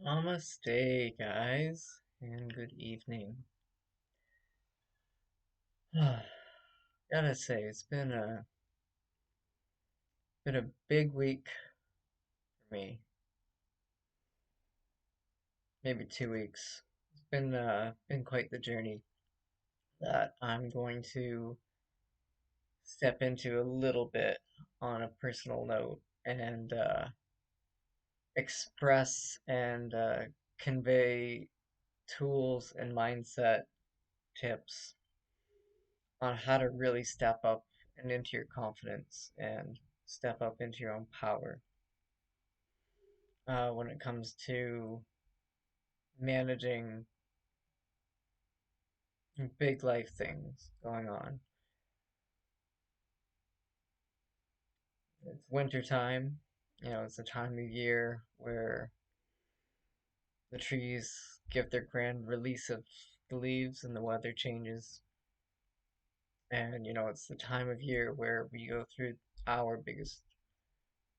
Namaste, guys, and good evening. Gotta say, it's been a big week for me. Maybe 2 weeks. It's been quite the journey that I'm going to step into a little bit on a personal note and express and convey tools and mindset tips on how to really step up and into your confidence and step up into your own power when it comes to managing big life things going on. It's winter time, it's a time of year where the trees give their grand release of the leaves and the weather changes. And, it's the time of year where we go through our biggest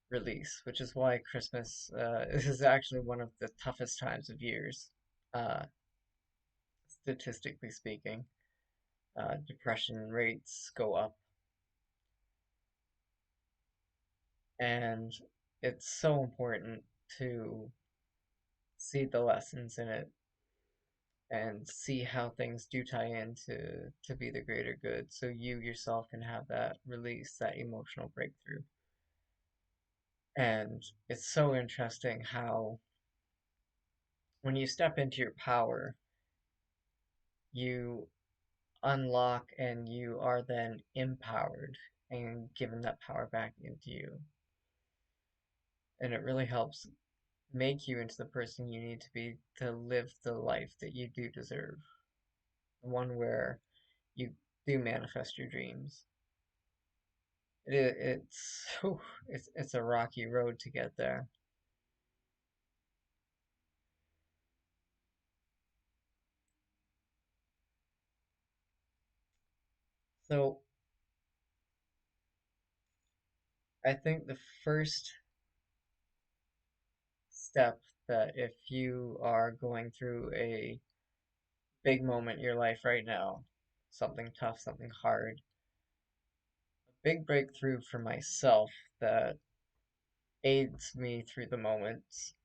release, which is why Christmas is actually one of the toughest times of years, uh, statistically speaking. Depression rates go up, and it's so important to see the lessons in it and see how things do tie in to be the greater good so you yourself can have that release, that emotional breakthrough. And it's so interesting how when you step into your power, you unlock and you are then empowered and given that power back into you. And it really helps make you into the person you need to be to live the life that you do deserve. One where you do manifest your dreams. It's a rocky road to get there. So I think the first step that if you are going through a big moment in your life right now, something tough, something hard, a big breakthrough for myself that aids me through the moments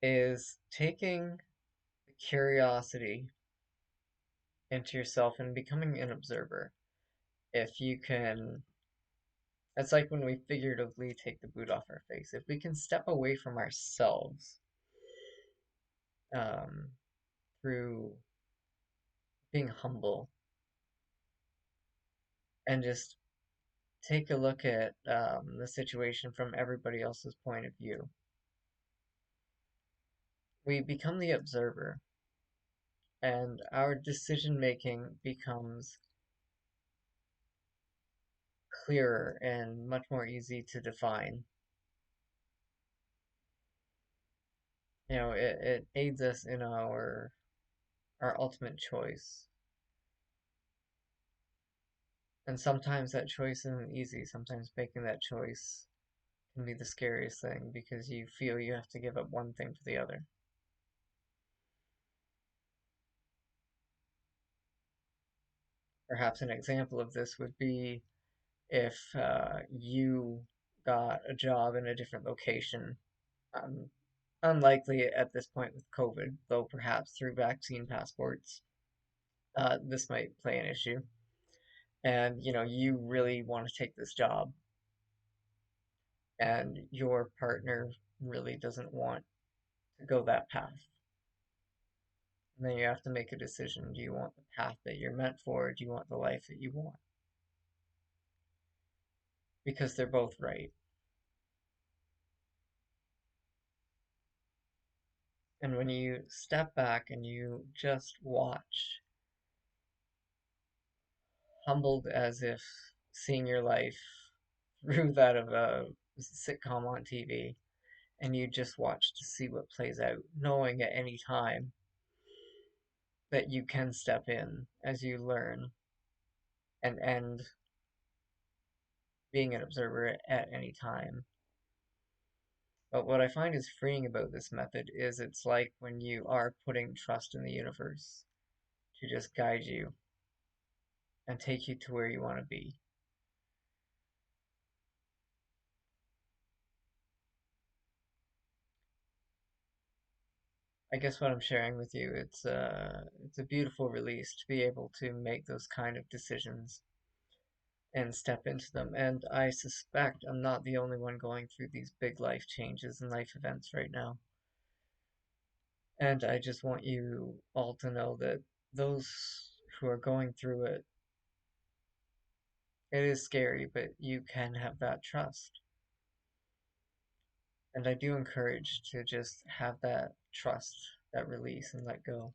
is taking the curiosity into yourself and becoming an observer. If you can, it's like when we figuratively take the boot off our face. If we can step away from ourselves um, through being humble and just take a look at the situation from everybody else's point of view, we become the observer, and our decision making becomes clearer and much more easy to define. It aids us in our ultimate choice. And sometimes that choice isn't easy. Sometimes making that choice can be the scariest thing because you feel you have to give up one thing for the other. Perhaps an example of this would be if you got a job in a different location. Um, Unlikely at this point with COVID, though perhaps through vaccine passports, this might play an issue. And you really want to take this job, and your partner really doesn't want to go that path. And then you have to make a decision. Do you want the path that you're meant for, or do you want the life that you want? Because they're both right. And when you step back and you just watch, humbled as if seeing your life through that of a sitcom on TV, and you just watch to see what plays out, knowing at any time that you can step in as you learn and end being an observer at any time. But what I find is freeing about this method is it's like when you are putting trust in the universe to just guide you and take you to where you want to be. I guess what I'm sharing with you, it's a beautiful release to be able to make those kind of decisions and step into them. And I suspect I'm not the only one going through these big life changes and life events right now. And I just want you all to know that those who are going through it, it is scary, but you can have that trust. And I do encourage to just have that trust, that release, and let go.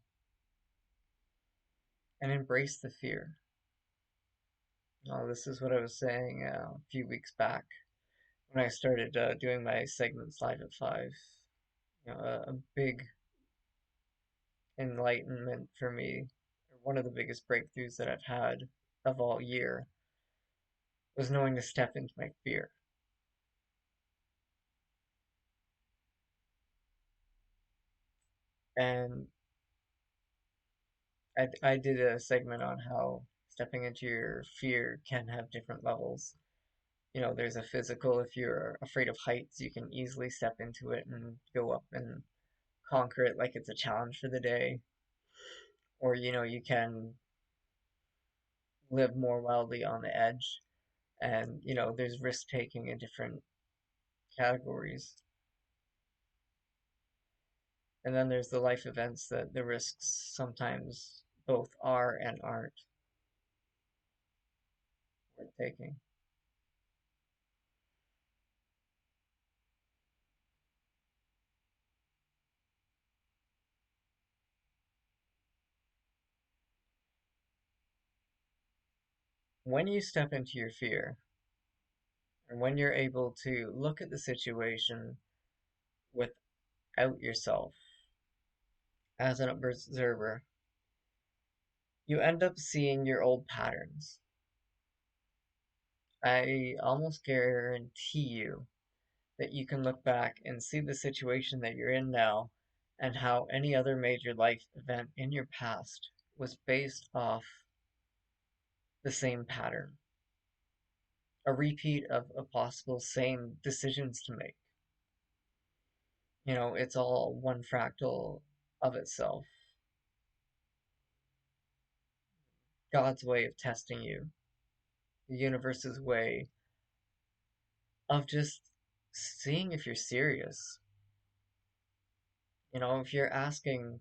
And embrace the fear. This is what I was saying a few weeks back when I started doing my segments live at 5. A big enlightenment for me, one of the biggest breakthroughs that I've had of all year, was knowing to step into my fear. And I did a segment on how stepping into your fear can have different levels. There's a physical, if you're afraid of heights, you can easily step into it and go up and conquer it like it's a challenge for the day. Or, you can live more wildly on the edge. And, there's risk taking in different categories. And then there's the life events that the risks sometimes both are and aren't worth taking. When you step into your fear, and when you're able to look at the situation without yourself as an observer, you end up seeing your old patterns. I almost guarantee you that you can look back and see the situation that you're in now and how any other major life event in your past was based off the same pattern, a repeat of a possible same decisions to make. It's all one fractal of itself. God's way of testing you, the universe's way of just seeing if you're serious. If you're asking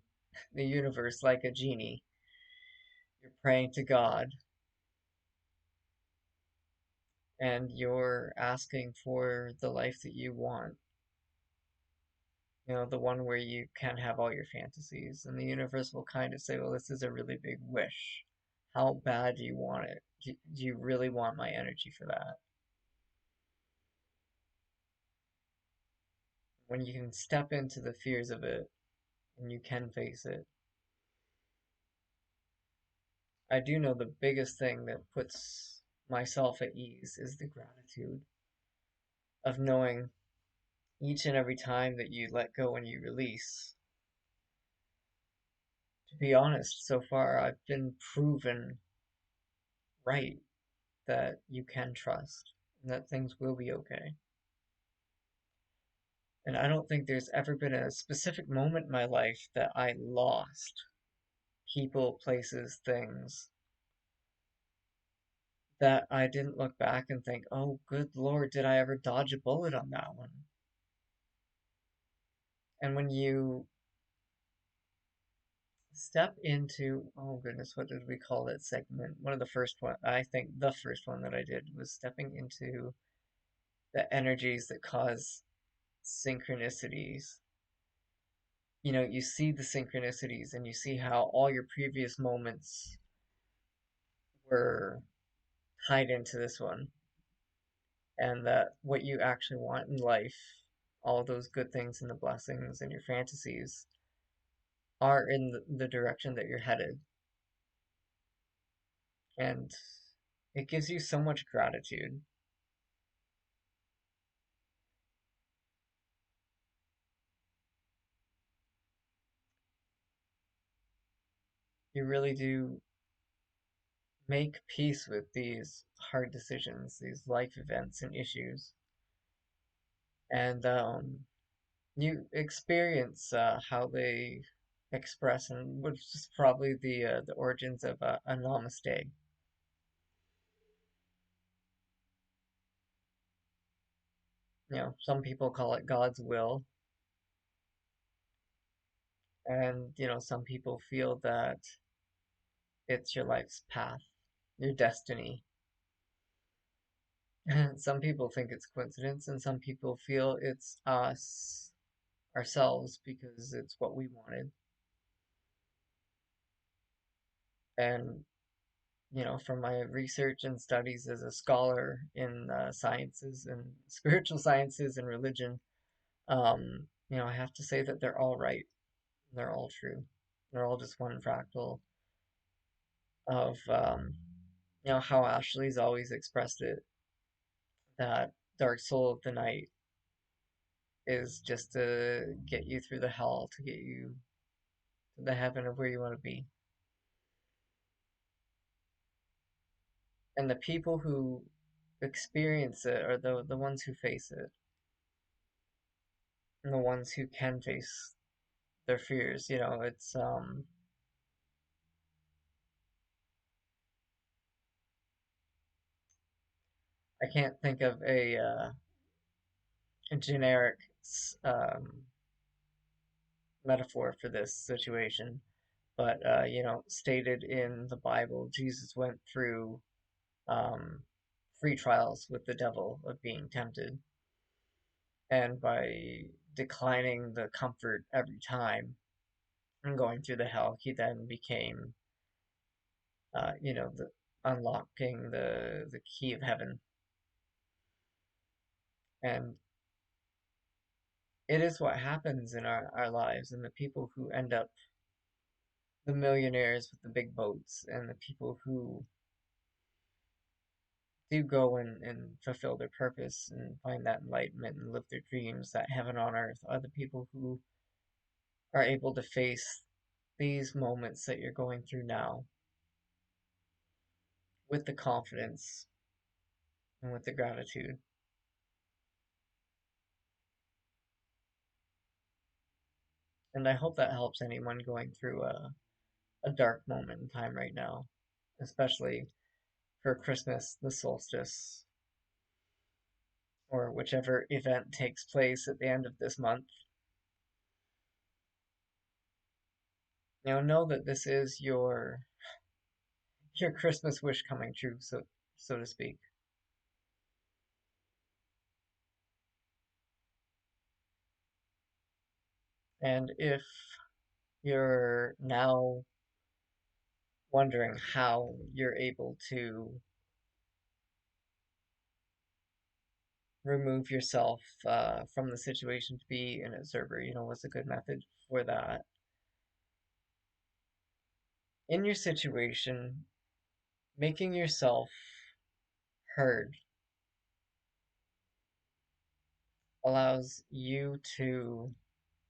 the universe like a genie, you're praying to God, and you're asking for the life that you want, the one where you can have all your fantasies, and the universe will kind of say, well, this is a really big wish. How bad do you want it? Do you really want my energy for that? When you can step into the fears of it and you can face it, I do know the biggest thing that puts myself at ease is the gratitude of knowing each and every time that you let go and you release. To be honest, so far I've been proven right that you can trust and that things will be okay. And I don't think there's ever been a specific moment in my life that I lost people, places, things that I didn't look back and think, oh, good Lord, did I ever dodge a bullet on that one? And when you step into, oh goodness, what did we call that segment? One of the first one, I think the first one that I did was stepping into the energies that cause synchronicities. You see the synchronicities and you see how all your previous moments were tied into this one, and that what you actually want in life, all those good things and the blessings and your fantasies, are in the direction that you're headed. And it gives you so much gratitude. you really do make peace with these hard decisions, these life events and issues, and you experience how they express, and which is probably the origins of a namaste. Some people call it God's will, and some people feel that it's your life's path, your destiny. Some people think it's coincidence, and some people feel it's us, ourselves, because it's what we wanted. And from my research and studies as a scholar in sciences and spiritual sciences and religion, I have to say that they're all right. They're all true. They're all just one fractal of, how Ashley's always expressed it, that dark soul of the night is just to get you through the hell, to get you to the heaven of where you want to be. And the people who experience it are the ones who face it, and the ones who can face their fears. It's I can't think of a generic um, metaphor for this situation, but stated in the Bible, Jesus went through um, free trials with the devil of being tempted, and by declining the comfort every time and going through the hell, he then became, the unlocking the key of heaven. And it is what happens in our lives, and the people who end up the millionaires with the big boats, and the people who do go and fulfill their purpose and find that enlightenment and live their dreams, that heaven on earth, are the people who are able to face these moments that you're going through now with the confidence and with the gratitude. And I hope that helps anyone going through a dark moment in time right now, especially for Christmas, the solstice, or whichever event takes place at the end of this month. Know that this is your Christmas wish coming true, so to speak. And if you're now wondering how you're able to remove yourself from the situation to be an observer, what's a good method for that? In your situation, making yourself heard allows you to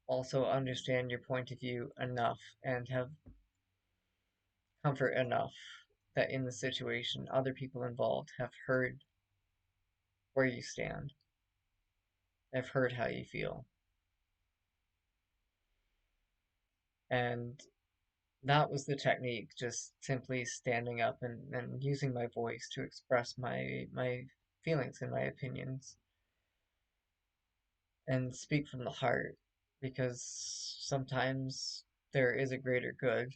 also understand your point of view enough and have comfort enough that in the situation, other people involved have heard where you stand, have heard how you feel. And that was the technique, just simply standing up and using my voice to express my feelings and my opinions and speak from the heart, because sometimes there is a greater good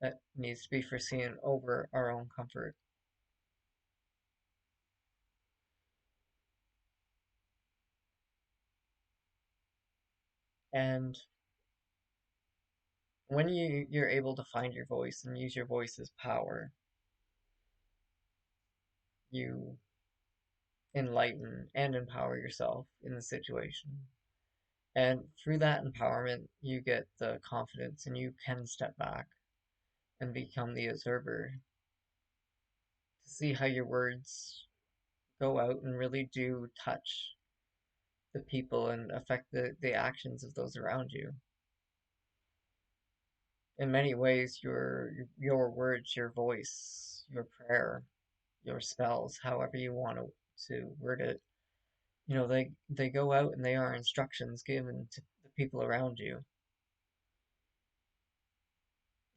that needs to be foreseen over our own comfort. And when you're able to find your voice and use your voice as power, you enlighten and empower yourself in the situation. And through that empowerment, you get the confidence and you can step back and become the observer to see how your words go out and really do touch the people and affect the actions of those around you. in many ways, your words, your voice, your prayer, your spells, however you want to word it, they go out and they are instructions given to the people around you.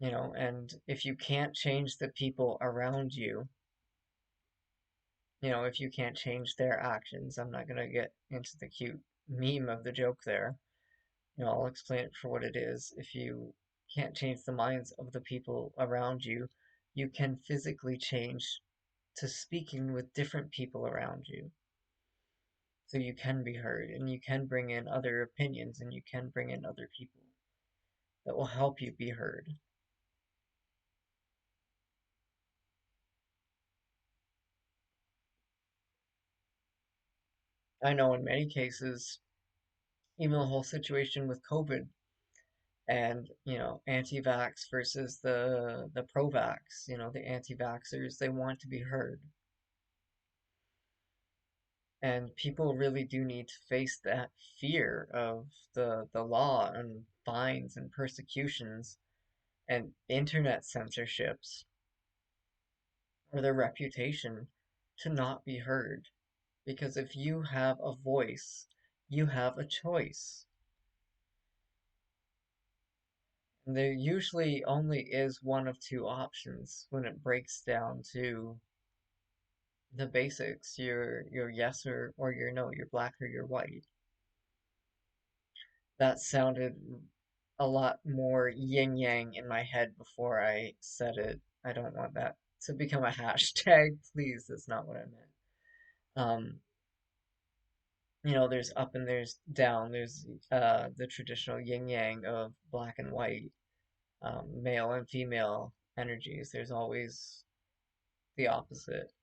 And if you can't change the people around you, if you can't change their actions, I'm not gonna get into the cute meme of the joke there. I'll explain it for what it is. If you can't change the minds of the people around you, you can physically change to speaking with different people around you. So you can be heard, and you can bring in other opinions, and you can bring in other people that will help you be heard. I know in many cases, even the whole situation with COVID and, anti-vax versus the pro-vax, the anti-vaxxers, they want to be heard. And people really do need to face that fear of the law and fines and persecutions and internet censorships or their reputation to not be heard. Because if you have a voice, you have a choice. And there usually only is one of two options when it breaks down to the basics. Your yes or your no, your black or your white. That sounded a lot more yin yang in my head before I said it. I don't want that to become a hashtag, please. That's not what I meant. Um, there's up and there's down. There's the traditional yin yang of black and white, male and female energies. There's always the opposite,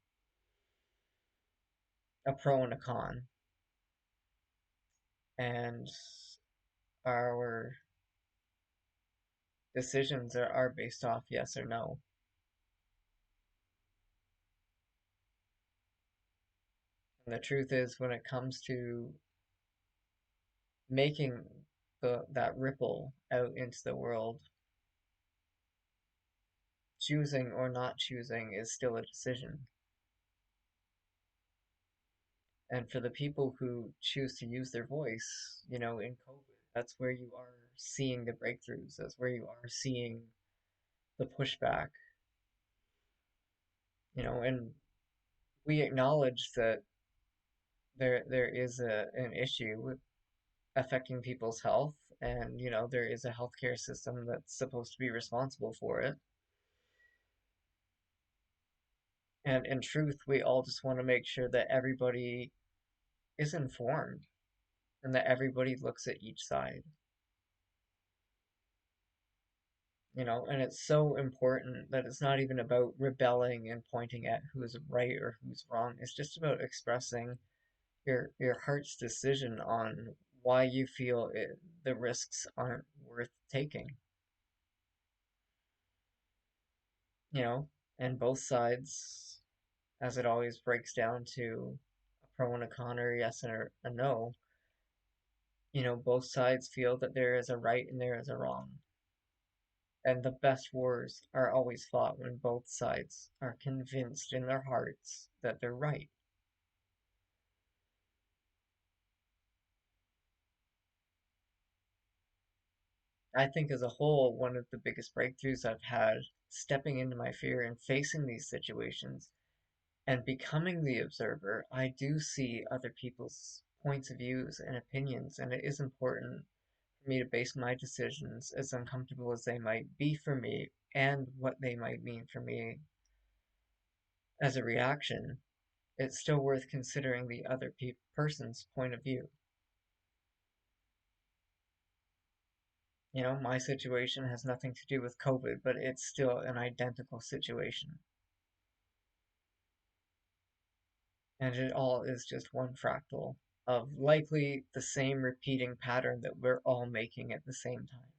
a pro and a con. And our decisions are based off yes or no. And the truth is, when it comes to making that ripple out into the world, choosing or not choosing is still a decision. And for the people who choose to use their voice, in COVID, that's where you are seeing the breakthroughs. That's where you are seeing the pushback, and we acknowledge that there is an issue with affecting people's health, and there is a healthcare system that's supposed to be responsible for it. And in truth, we all just want to make sure that everybody is informed and that everybody looks at each side. And it's so important that it's not even about rebelling and pointing at who's right or who's wrong. It's just about expressing your heart's decision on why you feel the risks aren't worth taking. You know, and both sides, as it always breaks down to a pro and a con or a yes and a no, both sides feel that there is a right and there is a wrong. And the best wars are always fought when both sides are convinced in their hearts that they're right. I think as a whole, one of the biggest breakthroughs I've had stepping into my fear and facing these situations and becoming the observer, I do see other people's points of views and opinions, and it is important for me to base my decisions, as uncomfortable as they might be for me, and what they might mean for me as a reaction. It's still worth considering the other person's point of view. My situation has nothing to do with COVID, but it's still an identical situation. And it all is just one fractal of likely the same repeating pattern that we're all making at the same time.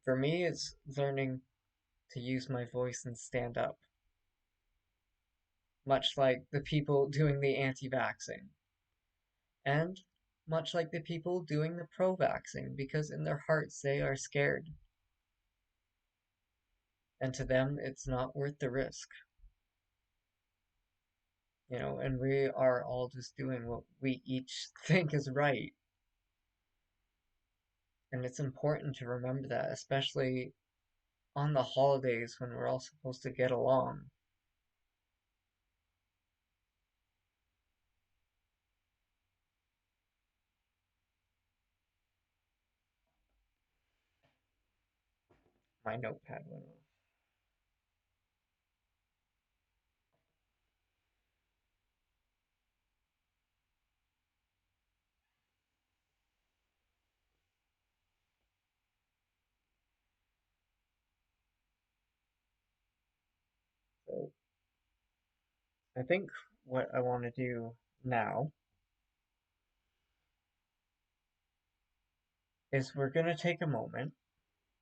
For me, it's learning to use my voice and stand up, much like the people doing the anti vaxxing. And much like the people doing the pro-vaxxing, because in their hearts they are scared. And to them, it's not worth the risk. And we are all just doing what we each think is right. And it's important to remember that, especially on the holidays when we're all supposed to get along. My notepad went off. So I think what I want to do now is we're going to take a moment,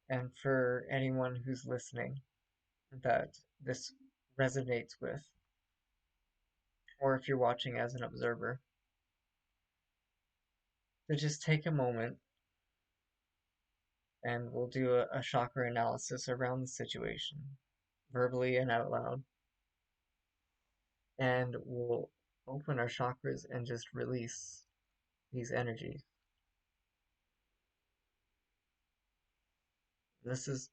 and for anyone who's listening that this resonates with, or if you're watching as an observer, to just take a moment and we'll do a chakra analysis around the situation, verbally and out loud. And we'll open our chakras and just release these energies. This is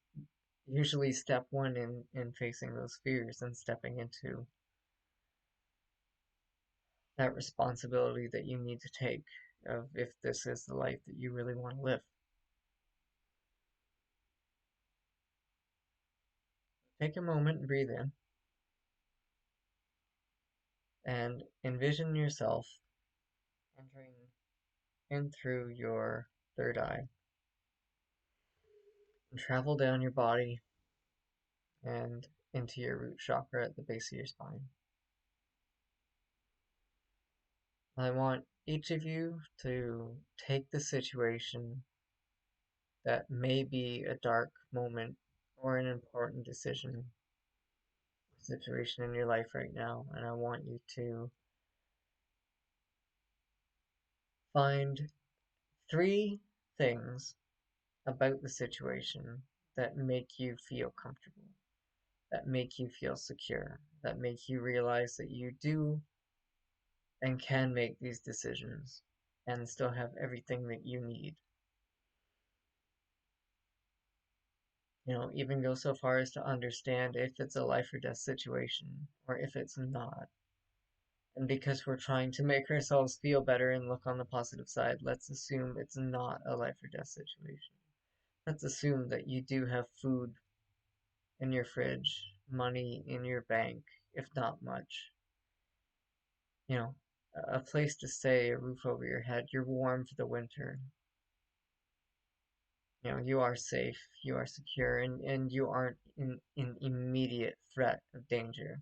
usually step one in facing those fears and stepping into that responsibility that you need to take of if this is the life that you really want to live. Take a moment and breathe and envision yourself entering in through your third eye and travel down your body and into your root chakra at the base of your spine. I want each of you to take the situation that may be a dark moment or an important situation in your life right now, and I want you to find 3 things about the situation that make you feel comfortable, that make you feel secure, that make you realize that you do and can make these decisions and still have everything that you need. Even go so far as to understand if it's a life or death situation or if it's not. And because we're trying to make ourselves feel better and look on the positive side, let's assume it's not a life or death situation. Let's assume that you do have food in your fridge, money in your bank, if not much. You know, a place to stay, a roof over your head, you're warm for the winter. You are safe, you are secure, and you aren't in immediate threat of danger.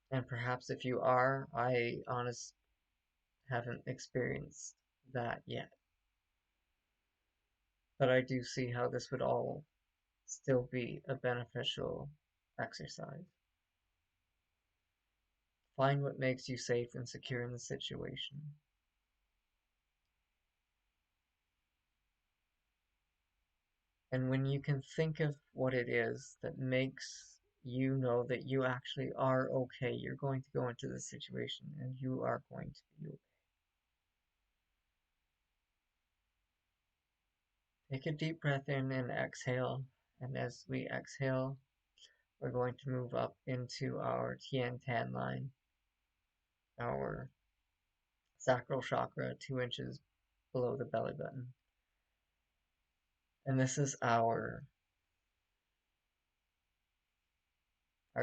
And perhaps if you are, I honest haven't experienced that yet. But I do see how this would all still be a beneficial exercise. Find what makes you safe and secure in the situation. And when you can think of what it is that makes you know that you actually are okay, you're going to go into this situation and you are going to be okay. Take a deep breath in and exhale. And as we exhale, we're going to move up into our Tian Tan line, our sacral chakra, 2 inches below the belly button. And this is our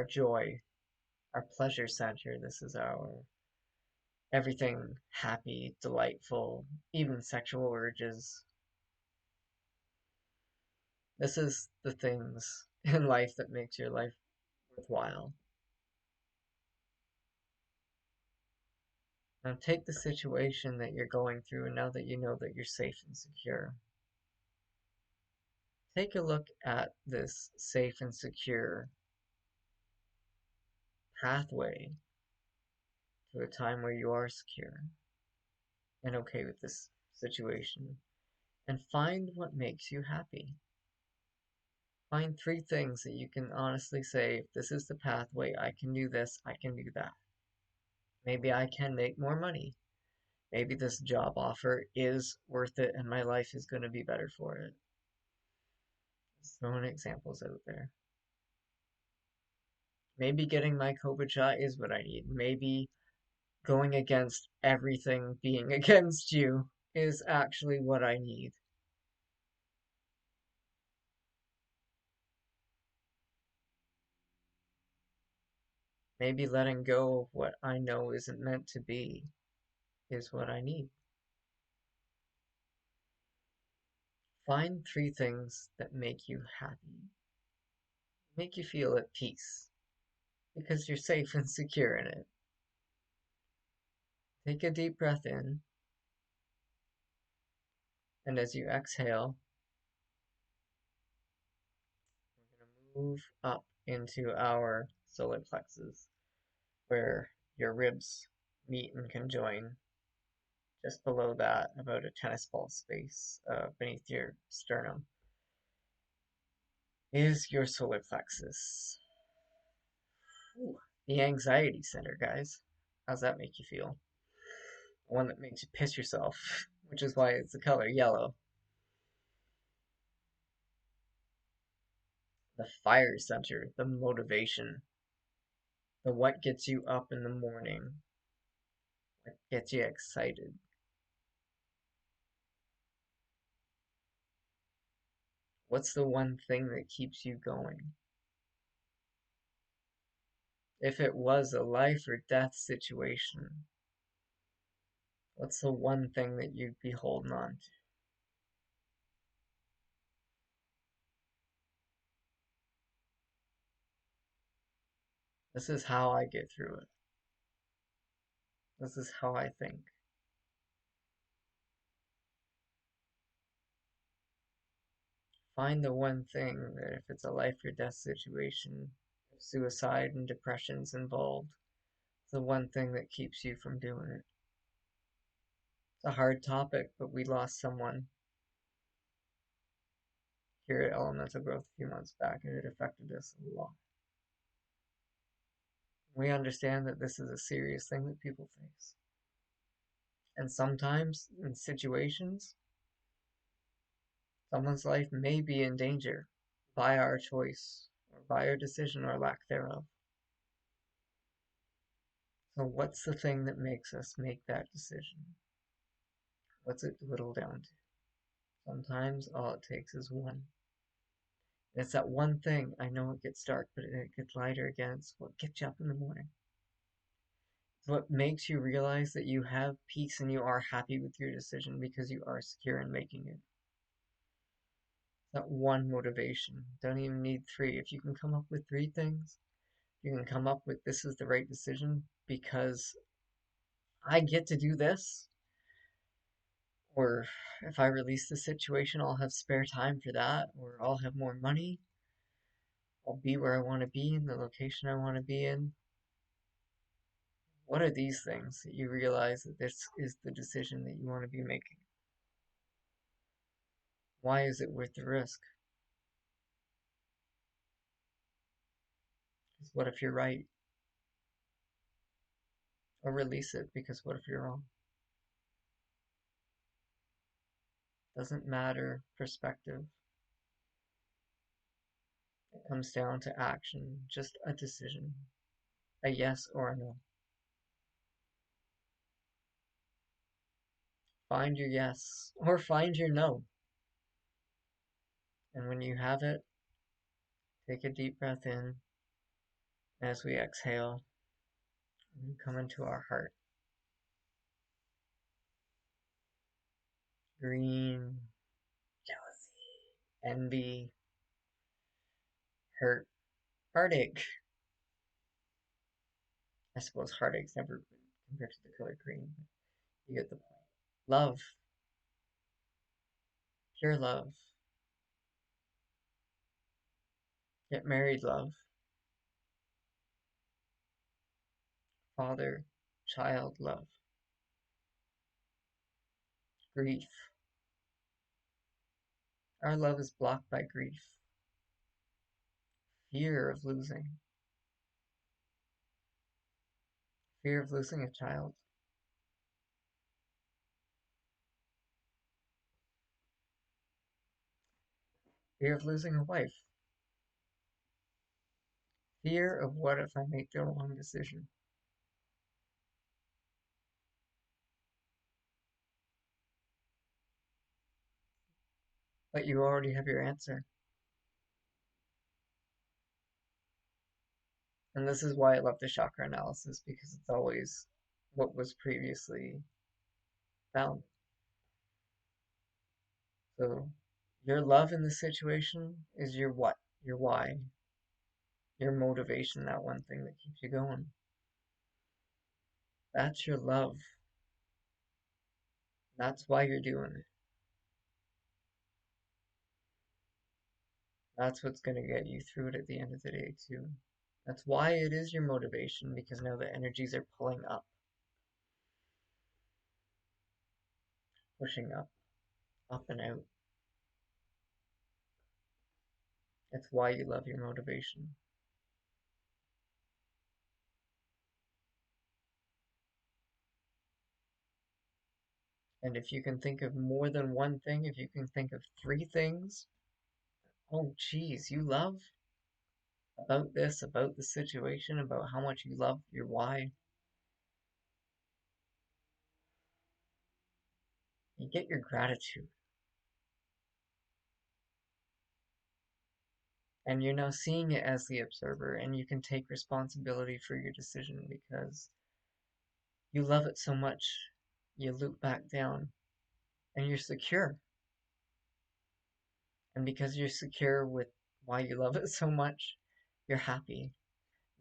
joy, our pleasure center. This is our everything happy, delightful, even sexual urges. This is the things in life that makes your life worthwhile. Now take the situation that you're going through, and now that you know that you're safe and secure, take a look at this safe and secure pathway to a time where you are secure and okay with this situation, and find what makes you happy. Find 3 things that you can honestly say, if this is the pathway, I can do this, I can do that. Maybe I can make more money. Maybe this job offer is worth it and my life is going to be better for it. Just throwing examples out there. Maybe getting my COVID shot is what I need. Maybe going against everything being against you is actually what I need. Maybe letting go of what I know isn't meant to be is what I need. Find 3 things that make you happy, make you feel at peace, because you're safe and secure in it. Take a deep breath in, and as you exhale, we're going to move up into our solar plexus, where your ribs meet and conjoin. Just below that, about a tennis ball space beneath your sternum, is your solar plexus. Ooh, the anxiety center, guys. How's that make you feel? The one that makes you piss yourself, which is why it's the color yellow. The fire center, the motivation, the what gets you up in the morning, what gets you excited. What's the one thing that keeps you going? If it was a life or death situation, what's the one thing that you'd be holding on to? This is how I get through it. This is how I think. Find the one thing that if it's a life or death situation, if suicide and depression's involved, it's the one thing that keeps you from doing it. It's a hard topic, but we lost someone here at Elemental Growth a few months back, and it affected us a lot. We understand that this is a serious thing that people face. And sometimes, in situations, someone's life may be in danger by our choice, or by our decision or lack thereof. So what's the thing that makes us make that decision? What's it whittle down to? Sometimes all it takes is one. And it's that one thing. I know it gets dark, but it gets lighter again. It's what gets you up in the morning. It's what makes you realize that you have peace and you are happy with your decision because you are secure in making it. That one motivation. Don't even need 3. If you can come up with 3 things, you can come up with this is the right decision because I get to do this. Or if I release the situation, I'll have spare time for that. Or I'll have more money. I'll be where I want to be in the location I want to be in. What are these things that you realize that this is the decision that you want to be making? Why is it worth the risk? Because what if you're right? Or release it because what if you're wrong? Doesn't matter perspective. It comes down to action, just a decision, a yes or a no. Find your yes or find your no. And when you have it, take a deep breath in. As we exhale, we come into our heart. Green, jealousy, envy, hurt, heartache. I suppose heartache's never been compared to the color green, but you get the point. Love, pure love. Get married love. Father, child love, grief. Our love is blocked by grief, fear of losing a child, fear of losing a wife, fear of what if I make the wrong decision. But you already have your answer. And this is why I love the chakra analysis, because it's always what was previously found. So your love in this situation is your what, your why, your motivation, that one thing that keeps you going. That's your love. That's why you're doing it. That's what's going to get you through it at the end of the day, too. That's why it is your motivation, because now the energies are pulling up, pushing up and out. That's why you love your motivation. And if you can think of more than one thing, if you can think of three things, oh geez, you love about this, about the situation, about how much you love your why, you get your gratitude. And you're now seeing it as the observer, and you can take responsibility for your decision because you love it so much, you loop back down and you're secure. And because you're secure with why you love it so much, you're happy.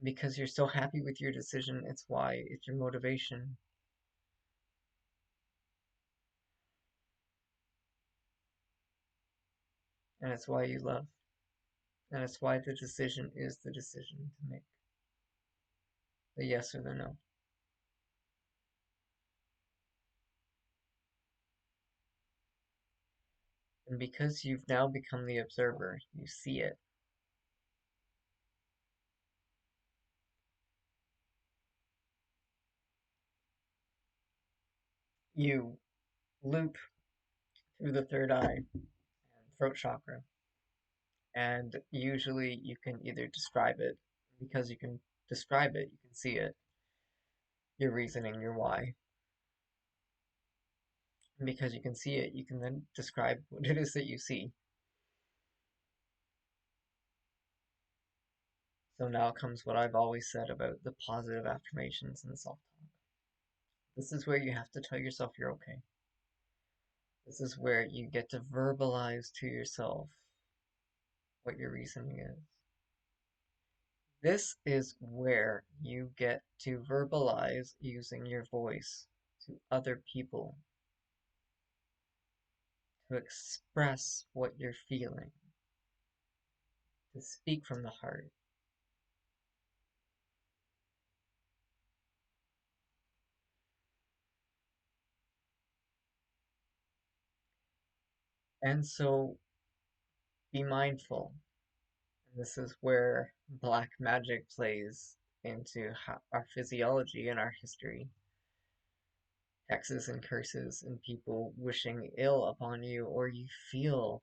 Because you're so happy with your decision, it's why it's your motivation. And it's why you love. And it's why the decision is the decision to make. The yes or the no. And because you've now become the observer, you see it. You loop through the third eye and throat chakra. And usually you can either describe it, because you can describe it, you can see it, your reasoning, your why. And because you can see it, you can then describe what it is that you see. So now comes what I've always said about the positive affirmations and self-talk. This is where you have to tell yourself you're okay. This is where you get to verbalize to yourself what your reasoning is. This is where you get to verbalize using your voice to other people to express what you're feeling, to speak from the heart. And so be mindful. This is where black magic plays into our physiology and our history. Hexes and curses and people wishing ill upon you, or you feel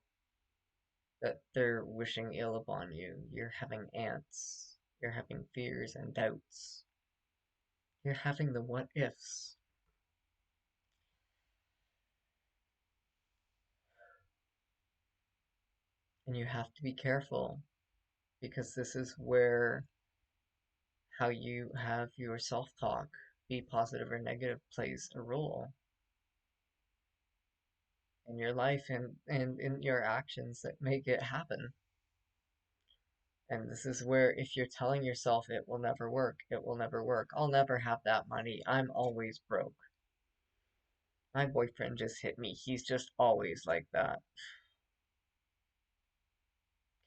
that they're wishing ill upon you. You're having ants. You're having fears and doubts. You're having the what ifs. And you have to be careful because this is where how you have your self talk, be positive or negative, plays a role in your life and in your actions that make it happen. And this is where if you're telling yourself it will never work, it will never work, I'll never have that money, I'm always broke. My boyfriend just hit me, he's just always like that.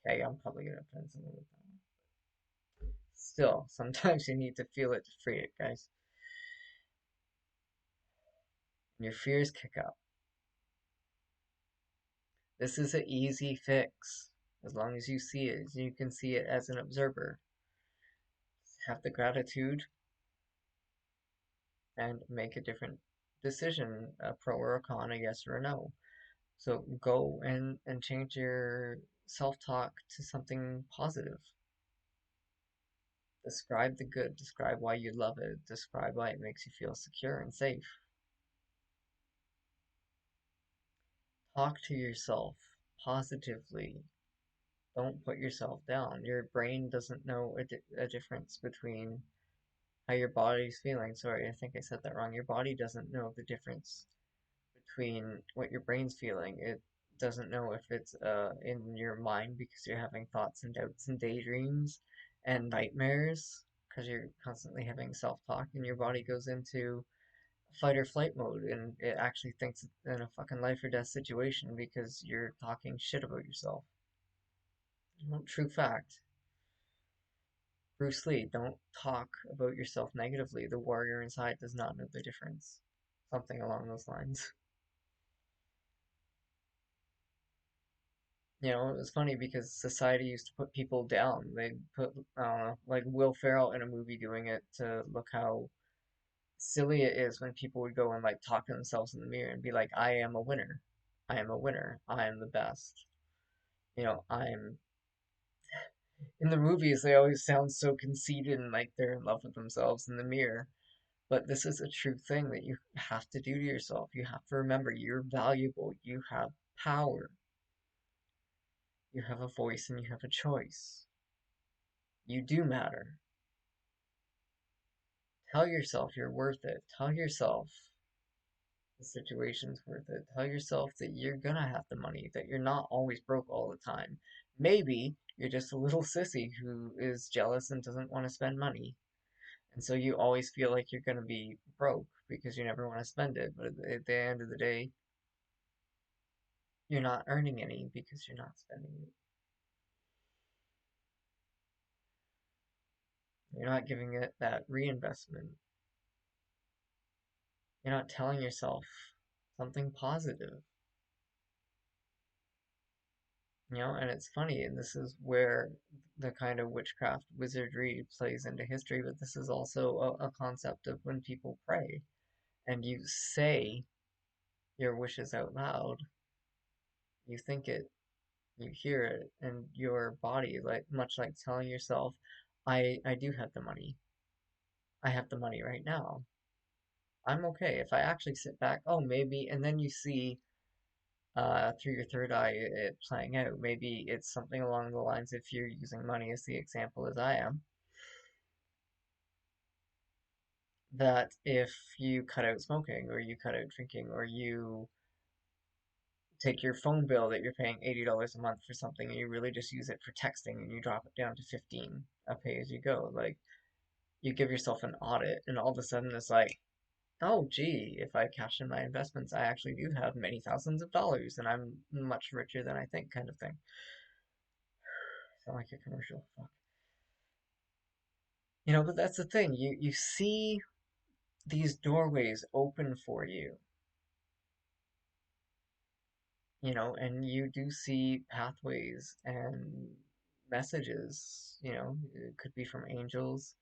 Okay, I'm probably gonna offend someone with that one. Still, sometimes you need to feel it to free it, guys. and your fears kick up. This is an easy fix. As long as you see it, you can see it as an observer. Have the gratitude and make a different decision, a pro or a con, a yes or a no. So go and change your self-talk to something positive. Describe the good, describe why you love it, describe why it makes you feel secure and safe. Talk to yourself positively. Don't put yourself down. Your brain doesn't know a difference between how your body's feeling. Sorry, I think I said that wrong. Your body doesn't know the difference between what your brain's feeling. It doesn't know if it's in your mind because you're having thoughts and doubts and daydreams and nightmares because you're constantly having self-talk, and your body goes into fight or flight mode, and it actually thinks it's in a fucking life or death situation because you're talking shit about yourself. True fact. Bruce Lee, don't talk about yourself negatively. The warrior inside does not know the difference. Something along those lines. You know, it was funny because society used to put people down. They'd put, I don't know, like Will Ferrell in a movie doing it to look how silly it is when people would go and like talk to themselves in the mirror and be like, I am a winner. I am a winner. I am the best. You know, I'm in the movies, they always sound so conceited and like they're in love with themselves in the mirror. But this is a true thing that you have to do to yourself. You have to remember you're valuable. You have power. You have a voice and you have a choice. You do matter. Tell yourself you're worth it. Tell yourself the situation's worth it. Tell yourself that you're gonna have the money, that you're not always broke all the time. Maybe you're just a little sissy who is jealous and doesn't want to spend money. And so you always feel like you're gonna be broke because you never want to spend it. But at the end of the day, you're not earning any because you're not spending it. You're not giving it that reinvestment. You're not telling yourself something positive. You know, and it's funny, and this is where the kind of witchcraft wizardry plays into history, but this is also a concept of when people pray and you say your wishes out loud, you think it, you hear it, and your body, like much like telling yourself, I do have the money. I have the money right now. I'm okay. If I actually sit back, oh, maybe, and then you see through your third eye it playing out. Maybe it's something along the lines, if you're using money as the example as I am, that if you cut out smoking or you cut out drinking or you take your phone bill that you're paying $80 a month for something and you really just use it for texting and you drop it down to 15 a pay as you go, like you give yourself an audit and all of a sudden it's like, oh gee, if I cash in my investments, I actually do have many thousands of dollars and I'm much richer than I think, kind of thing. Sound like a commercial. Fuck. You know, but that's the thing. You see these doorways open for you, you know, and you do see pathways and messages, you know, it could be from angels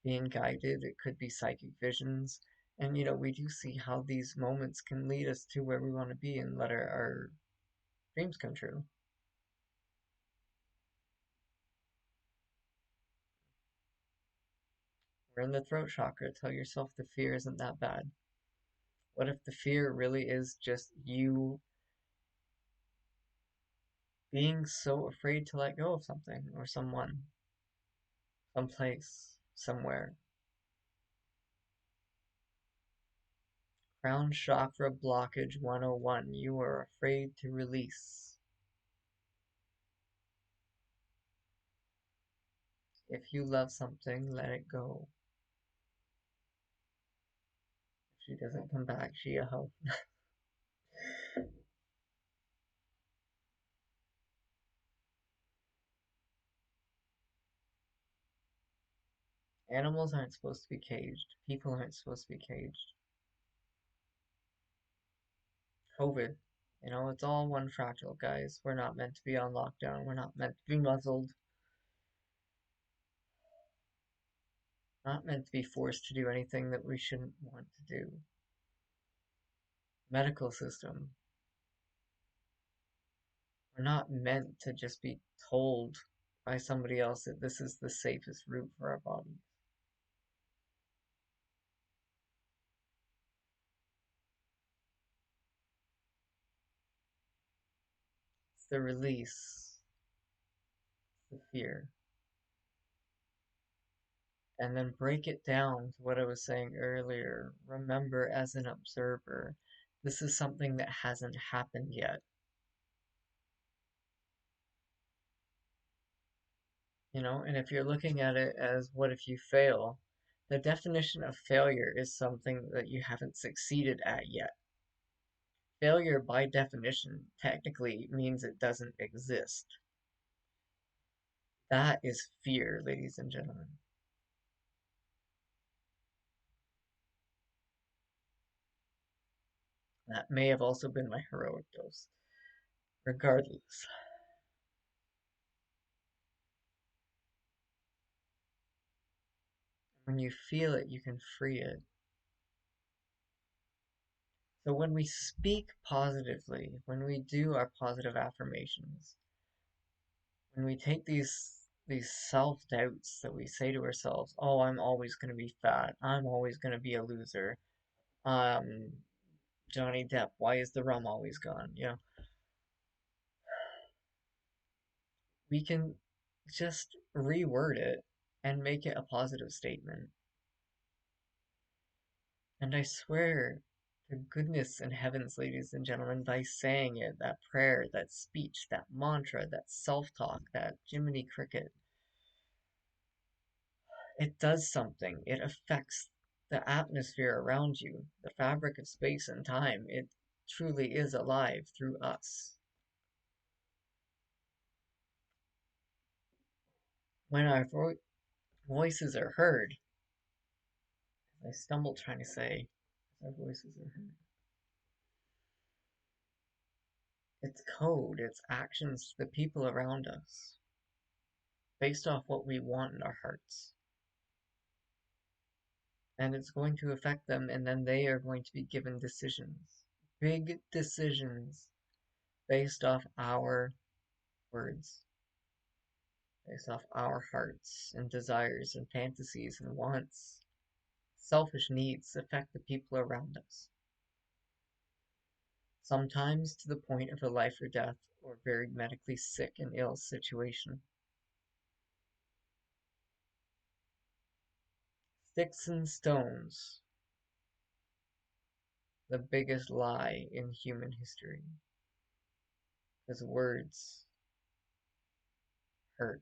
being guided, it could be psychic visions. And, you know, we do see how these moments can lead us to where we want to be and let our dreams come true. We're in the throat chakra. Tell yourself the fear isn't that bad. What if the fear really is just you being so afraid to let go of something or someone, someplace, somewhere? Crown chakra blockage 101. You are afraid to release. If you love something, let it go. If she doesn't come back, she a hoe. Animals aren't supposed to be caged. People aren't supposed to be caged. COVID. It's all one fractal, guys. We're not meant to be on lockdown. We're not meant to be muzzled. Not meant to be forced to do anything that we shouldn't want to do. Medical system. We're not meant to just be told by somebody else that this is the safest route for our bodies. It's the release, the fear. And then break it down to what I was saying earlier. Remember, as an observer, this is something that hasn't happened yet. And if you're looking at it as what if you fail, the definition of failure is something that you haven't succeeded at yet. Failure, by definition, technically means it doesn't exist. That is fear, ladies and gentlemen. That may have also been my heroic dose. Regardless, when you feel it, you can free it. So when we speak positively, when we do our positive affirmations, when we take these self-doubts that we say to ourselves, oh, I'm always going to be fat, I'm always going to be a loser, um, Johnny Depp, why is the rum always gone? We can just reword it and make it a positive statement. And I swear to goodness and heavens, ladies and gentlemen, by saying it, that prayer, that speech, that mantra, that self-talk, that Jiminy Cricket, it does something. It affects the atmosphere around you, the fabric of space and time. It truly is alive through us. When our voices are heard, I stumbled trying to say, our voices are heard. It's code, it's actions to the people around us, based off what we want in our hearts. And it's going to affect them, and then they are going to be given decisions. Big decisions based off our words, based off our hearts and desires and fantasies and wants. Selfish needs affect the people around us. Sometimes to the point of a life or death or very medically sick and ill situation. Sticks and stones, the biggest lie in human history. Because words hurt.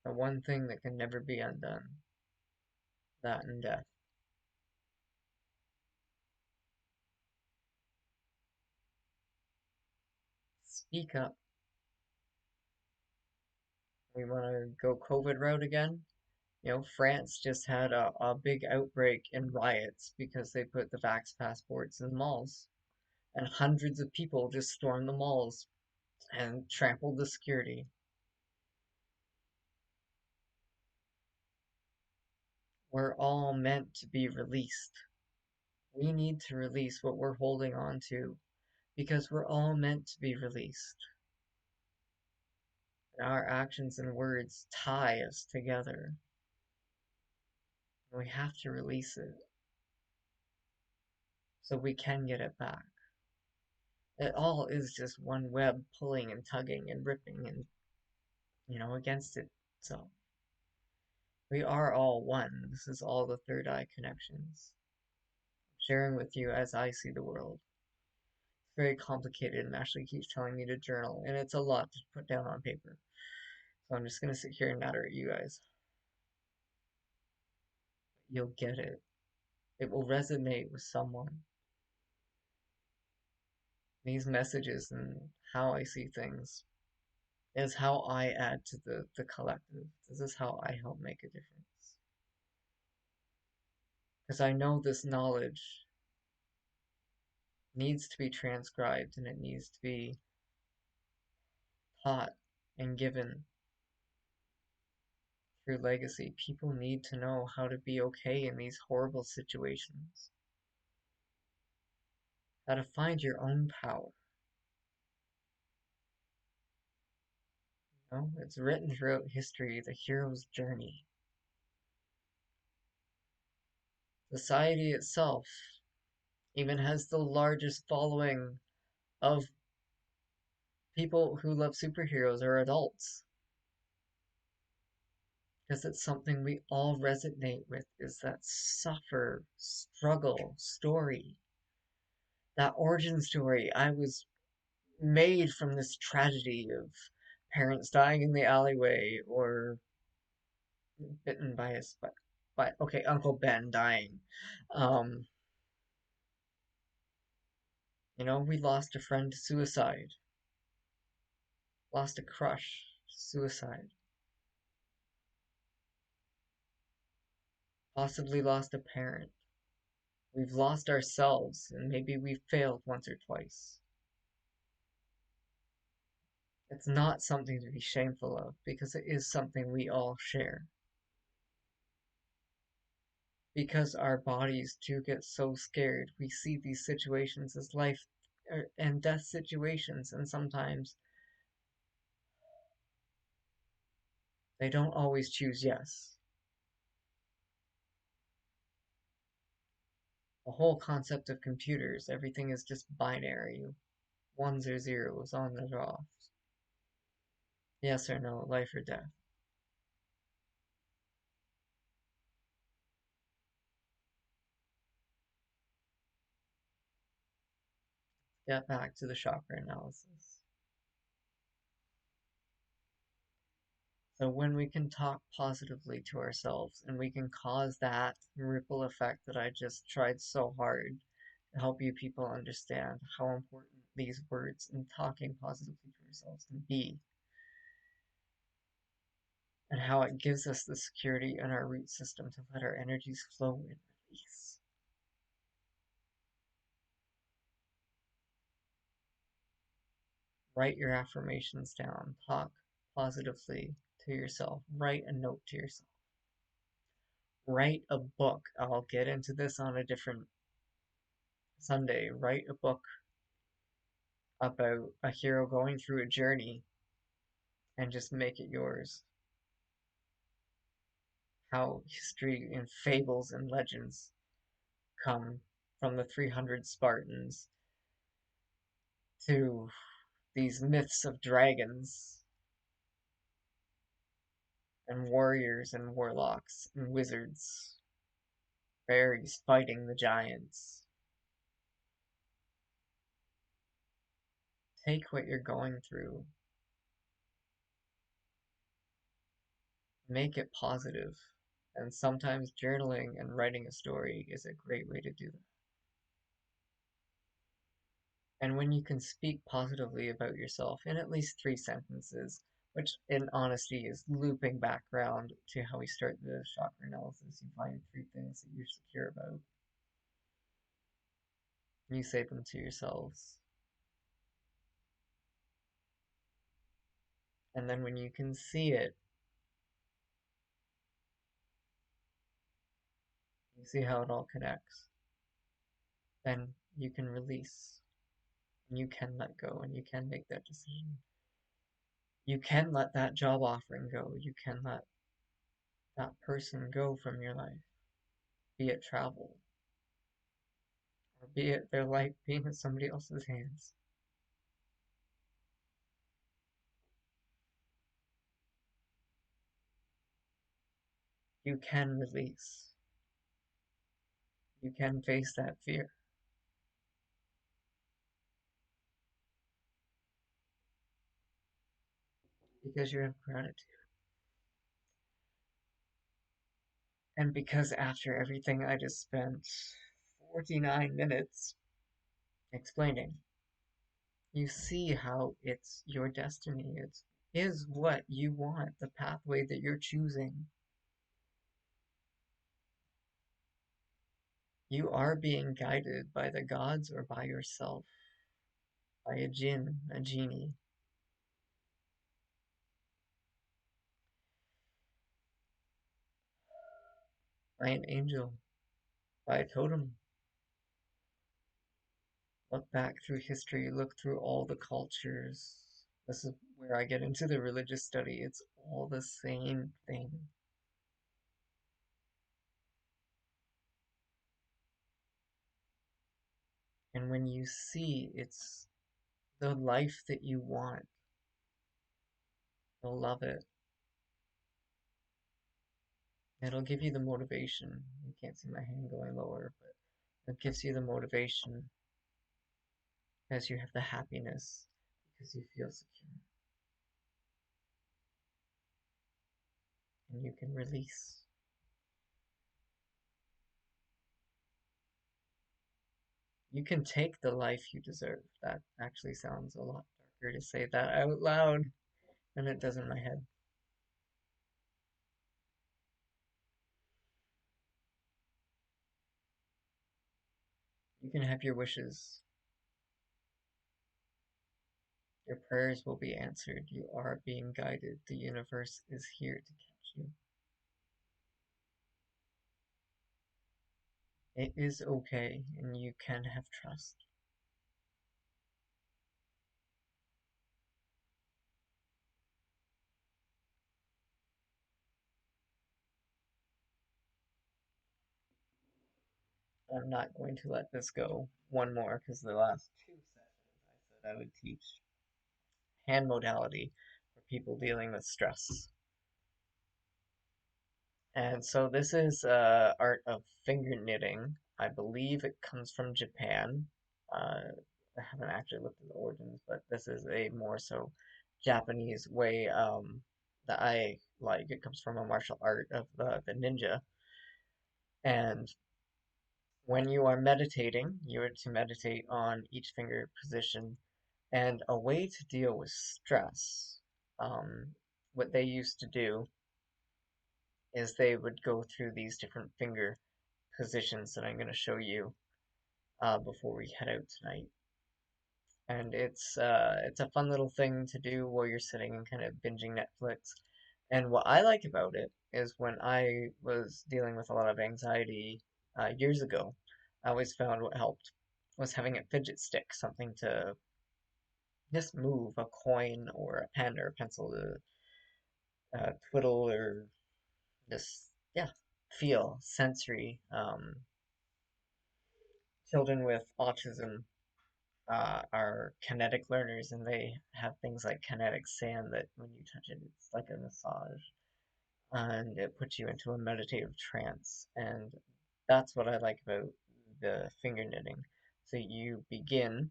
The one thing that can never be undone. That and death. Speak up. We want to go COVID route again? France just had a big outbreak and riots because they put the vax passports in malls. And hundreds of people just stormed the malls and trampled the security. We're all meant to be released. We need to release what we're holding on to because we're all meant to be released. And our actions and words tie us together. And we have to release it so we can get it back. It all is just one web pulling and tugging and ripping and, against it. So we are all one. This is all the third eye connections. Sharing with you as I see the world. It's very complicated and Ashley keeps telling me to journal, and it's a lot to put down on paper. So I'm just gonna sit here and natter at you guys. You'll get it. It will resonate with someone. These messages and how I see things is how I add to the collective. This is how I help make a difference. Because I know this knowledge needs to be transcribed and it needs to be taught and given through legacy. People need to know how to be okay in these horrible situations, how to find your own power. You know, it's written throughout history, the hero's journey. Society itself even has the largest following of people who love superheroes or adults. Because it's something we all resonate with, is that suffer, struggle story. That origin story. I was made from this tragedy of parents dying in the alleyway or bitten by a okay, Uncle Ben dying. Um, you know, we lost a friend to suicide, lost a crush to suicide, possibly lost a parent. We've lost ourselves, and maybe we've failed once or twice. It's not something to be shameful of, because it is something we all share. Because our bodies do get so scared, we see these situations as life and death situations, and sometimes they don't always choose yes. The whole concept of computers, everything is just binary, ones or zeros, on or off. Yes or no, life or death. Get back to the chakra analysis. So when we can talk positively to ourselves and we can cause that ripple effect that I just tried so hard to help you people understand how important these words and talking positively to ourselves can be, and how it gives us the security in our root system to let our energies flow and release. Write your affirmations down. Talk positively to yourself. Write a note to yourself. Write a book. I'll get into this on a different Sunday. Write a book about a hero going through a journey and just make it yours. How history and fables and legends come from the 300 Spartans to these myths of dragons and warriors and warlocks and wizards, fairies fighting the giants. Take what you're going through, make it positive, and sometimes journaling and writing a story is a great way to do that. And when you can speak positively about yourself in at least 3 sentences, which in honesty is looping back around to how we start the chakra analysis, you find 3 things that you're secure about. You say them to yourselves. And then when you can see it, you see how it all connects, then you can release. And you can let go and you can make that decision. You can let that job offering go. You can let that person go from your life, be it travel, or be it their life being in somebody else's hands. You can release. You can face that fear because you have gratitude. And because after everything I just spent 49 minutes explaining, you see how it's your destiny. It is what you want, the pathway that you're choosing. You are being guided by the gods or by yourself, by a jinn, a genie, by an angel, by a totem. Look back through history, look through all the cultures. This is where I get into the religious study. It's all the same thing. And when you see it's the life that you want, you'll love it. It'll give you the motivation. You can't see my hand going lower, but it gives you the motivation because you have the happiness, because you feel secure, and you can release. You can take the life you deserve. That actually sounds a lot darker to say that out loud than it does in my head. You can have your wishes. Your prayers will be answered. You are being guided. The universe is here to catch you. It is okay, and you can have trust. I'm not going to let this go one more because the last two sessions I said I would teach hand modality for people dealing with stress. And so this is art of finger knitting. I believe it comes from Japan. I haven't actually looked at the origins, but this is a more so Japanese way that I like. It comes from a martial art of the ninja. And when you are meditating, you are to meditate on each finger position. And a way to deal with stress, um, what they used to do is they would go through these different finger positions that I'm going to show you before we head out tonight. And it's a fun little thing to do while you're sitting and kind of binging Netflix. And what I like about it is when I was dealing with a lot of anxiety years ago, I always found what helped was having a fidget stick, something to just move, a coin or a pen or a pencil to twiddle or just, yeah, feel sensory. Children with autism are kinetic learners, and they have things like kinetic sand that when you touch it, it's like a massage, and it puts you into a meditative trance. And that's what I like about the finger knitting. So you begin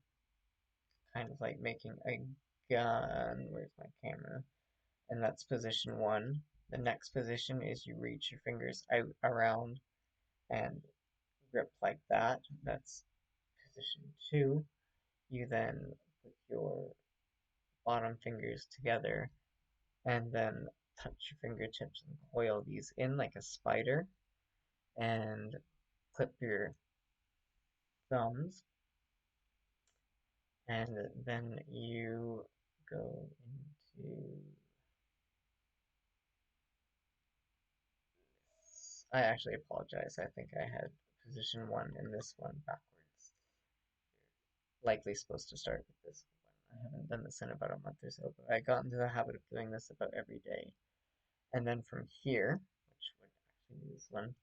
kind of like making a gun. Where's my camera? And that's position one. The next position is you reach your fingers out around and grip like that. That's position two. You then put your bottom fingers together and then touch your fingertips and coil these in like a spider and clip your thumbs, and then you go into I actually apologize. I think I had position one and this one backwards. Likely supposed to start with this one. I haven't done this in about a month or so, but I got into the habit of doing this about every day. And then from here, which would actually be this one,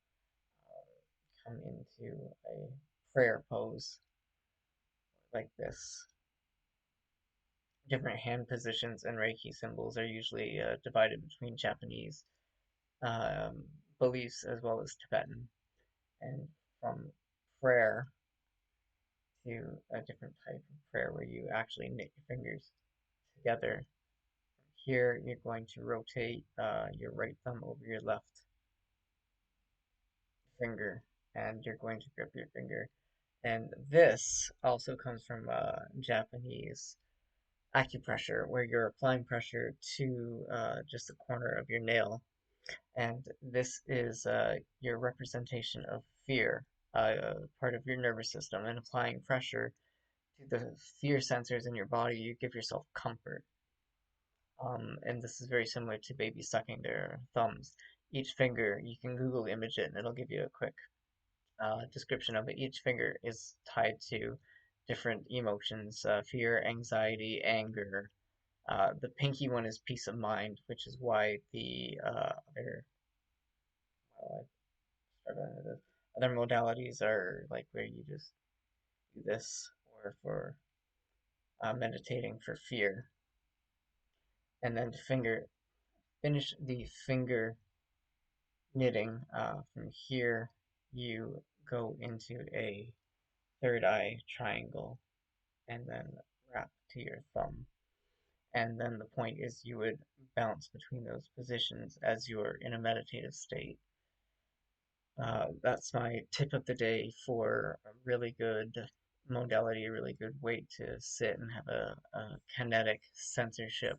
come into a prayer pose like this. Different hand positions and Reiki symbols are usually divided between Japanese um, beliefs as well as Tibetan. And from prayer to a different type of prayer where you actually knit your fingers together. Here, you're going to rotate your right thumb over your left finger, and you're going to grip your finger. And this also comes from Japanese acupressure, where you're applying pressure to just the corner of your nail. And this is your representation of fear. part of your nervous system, and applying pressure to the fear sensors in your body, you give yourself comfort. And this is very similar to babies sucking their thumbs. Each finger, you can Google image it and it'll give you a quick description of it. Each finger is tied to different emotions, fear, anxiety, anger. The pinky one is peace of mind, which is why the well, other modalities are like where you just do this, or for meditating for fear. And then finish the finger knitting. From here, you go into a third eye triangle and then wrap to your thumb. And then the point is you would bounce between those positions as you're in a meditative state. That's my tip of the day for a really good modality, a really good way to sit and have a kinetic censorship.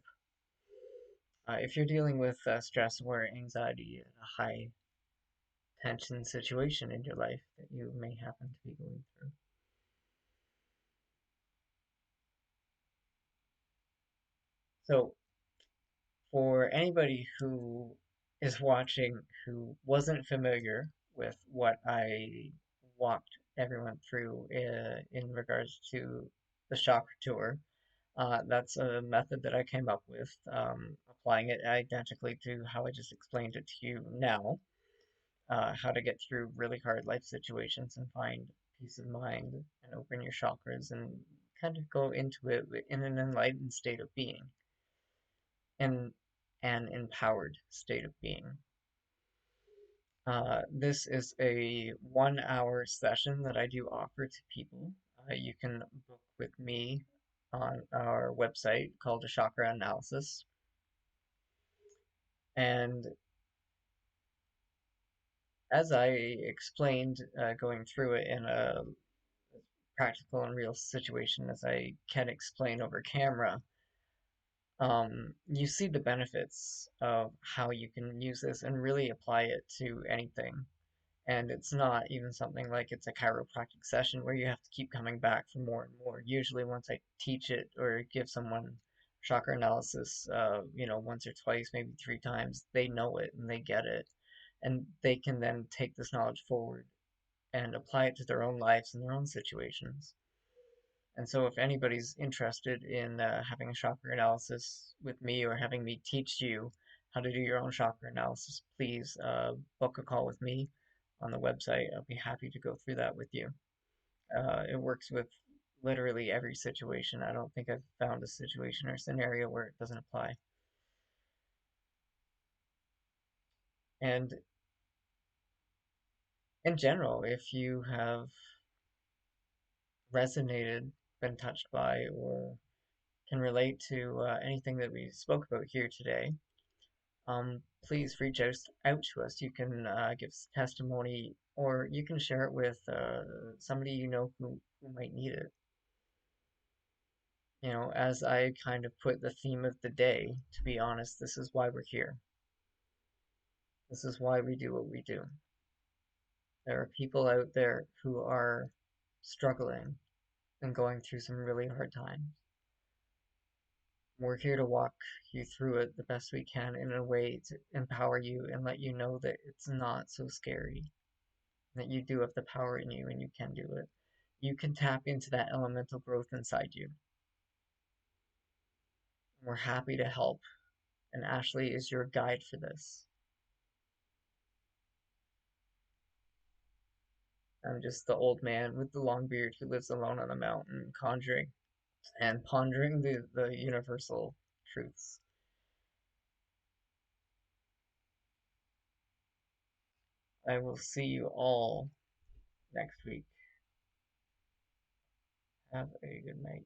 If you're dealing with stress or anxiety, a high tension situation in your life that you may happen to be going through. So, for anybody who is watching who wasn't familiar with what I walked everyone through in regards to the chakra tour, that's a method that I came up with, applying it identically to how I just explained it to you now, how to get through really hard life situations and find peace of mind and open your chakras and kind of go into it in an enlightened state of being, in an empowered state of being. This is a 1 hour session that I do offer to people. You can book with me on our website called the Chakra Analysis. And as I explained, going through it in a practical and real situation as I can explain over camera, you see the benefits of how you can use this and really apply it to anything. And it's not even something like it's a chiropractic session where you have to keep coming back for more and more. Usually, once I teach it or give someone chakra analysis, once or twice, maybe 3 times, they know it and they get it. And they can then take this knowledge forward and apply it to their own lives and their own situations. And so, if anybody's interested in having a chakra analysis with me or having me teach you how to do your own chakra analysis, please book a call with me on the website. I'll be happy to go through that with you. It works with literally every situation. I don't think I've found a situation or scenario where it doesn't apply. And in general, if you have resonated, been touched by, or can relate to anything that we spoke about here today, please reach out to us. You can give testimony, or you can share it with somebody you know who might need it. As I kind of put the theme of the day, to be honest, this is why we're here. This is why we do what we do. There are people out there who are struggling and going through some really hard times. We're here to walk you through it the best we can in a way to empower you and let you know that it's not so scary, that you do have the power in you and you can do it. You can tap into that elemental growth inside you. We're happy to help, and Ashley is your guide for this. I'm just the old man with the long beard who lives alone on a mountain, conjuring and pondering the universal truths. I will see you all next week. Have a good night.